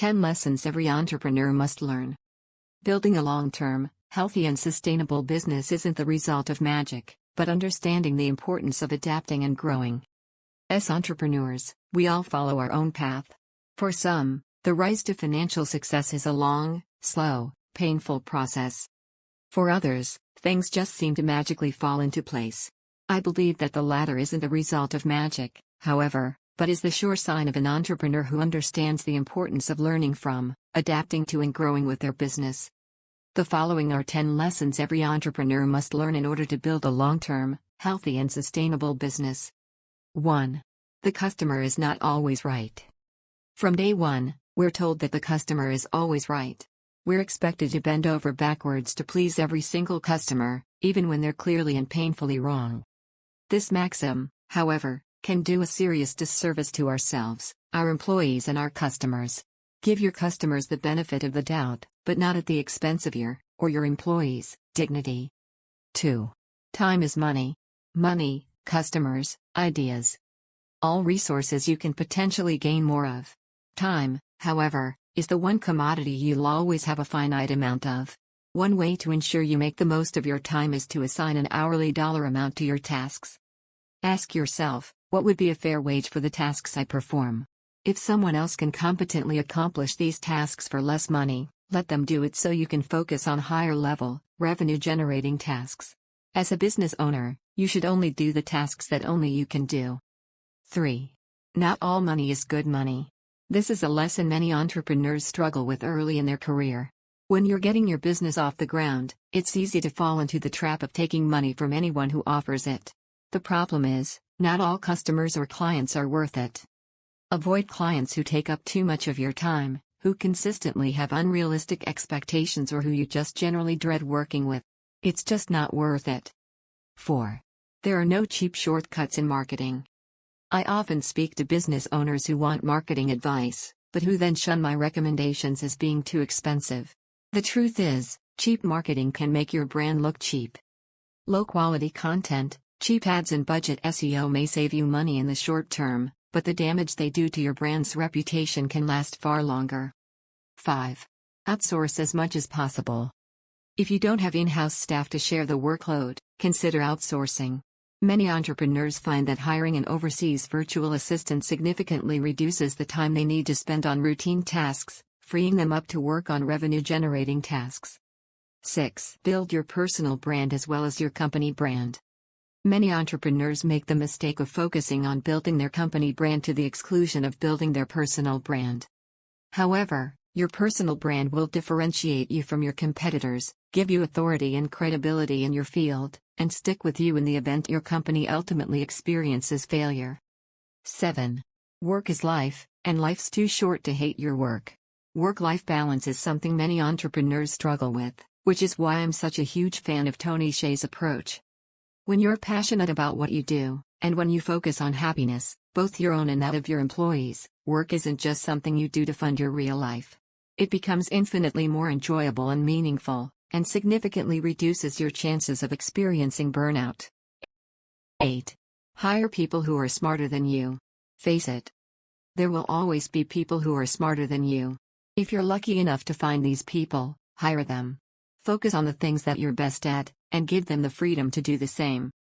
10 lessons every entrepreneur must learn. Building a long-term, healthy and sustainable business isn't the result of magic, but understanding the importance of adapting and growing. As entrepreneurs, we all follow our own path. For some, the rise to financial success is a long, slow, painful process. For others, things just seem to magically fall into place. I believe that the latter isn't a result of magic, however, but is the sure sign of an entrepreneur who understands the importance of learning from, adapting to and growing with their business. The following are 10 lessons every entrepreneur must learn in order to build a long-term, healthy and sustainable business. 1. The customer is not always right. From day one, we're told that the customer is always right. We're expected to bend over backwards to please every single customer, even when they're clearly and painfully wrong. This maxim, however, can do a serious disservice to ourselves, our employees and our customers. Give your customers the benefit of the doubt, but not at the expense of your employees' dignity. 2. Time is money. Money, customers, ideas. All resources you can potentially gain more of. Time, however, is the one commodity you'll always have a finite amount of. One way to ensure you make the most of your time is to assign an hourly dollar amount to your tasks. Ask yourself, what would be a fair wage for the tasks I perform? If someone else can competently accomplish these tasks for less money, let them do it so you can focus on higher-level, revenue-generating tasks. As a business owner, you should only do the tasks that only you can do. 3. Not all money is good money. This is a lesson many entrepreneurs struggle with early in their career. When you're getting your business off the ground, it's easy to fall into the trap of taking money from anyone who offers it. The problem is, not all customers or clients are worth it. Avoid clients who take up too much of your time, who consistently have unrealistic expectations or who you just generally dread working with. It's just not worth it. 4. There are no cheap shortcuts in marketing. I often speak to business owners who want marketing advice, but who then shun my recommendations as being too expensive. The truth is, cheap marketing can make your brand look cheap. Low-quality content, cheap ads and budget SEO may save you money in the short term, but the damage they do to your brand's reputation can last far longer. 5. Outsource as much as possible. If you don't have in-house staff to share the workload, consider outsourcing. Many entrepreneurs find that hiring an overseas virtual assistant significantly reduces the time they need to spend on routine tasks, freeing them up to work on revenue-generating tasks. 6. Build your personal brand as well as your company brand. Many entrepreneurs make the mistake of focusing on building their company brand to the exclusion of building their personal brand. However, your personal brand will differentiate you from your competitors, give you authority and credibility in your field, and stick with you in the event your company ultimately experiences failure. 7. Work is life, and life's too short to hate your work. Work-life balance is something many entrepreneurs struggle with, which is why I'm such a huge fan of Tony Hsieh's approach. When you're passionate about what you do, and when you focus on happiness, both your own and that of your employees, work isn't just something you do to fund your real life. It becomes infinitely more enjoyable and meaningful, and significantly reduces your chances of experiencing burnout. 8. Hire people who are smarter than you. Face it. There will always be people who are smarter than you. If you're lucky enough to find these people, hire them. Focus on the things that you're best at, and give them the freedom to do the same.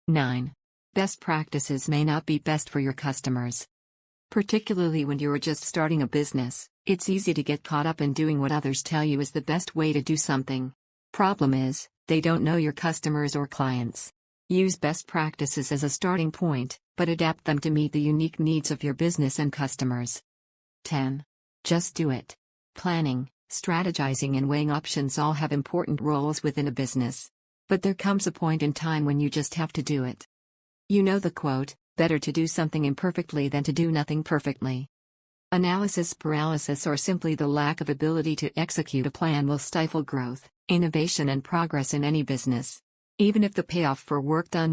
9. Best practices may not be best for your customers. Particularly when you're just starting a business, it's easy to get caught up in doing what others tell you is the best way to do something. Problem is, they don't know your customers or clients. Use best practices as a starting point, but adapt them to meet the unique needs of your business and customers. 10. Just do it. Planning, strategizing and weighing options all have important roles within a business. But there comes a point in time when you just have to do it. You know the quote, better to do something imperfectly than to do nothing perfectly. Analysis paralysis or simply the lack of ability to execute a plan will stifle growth, innovation and progress in any business. Even if the payoff for work done now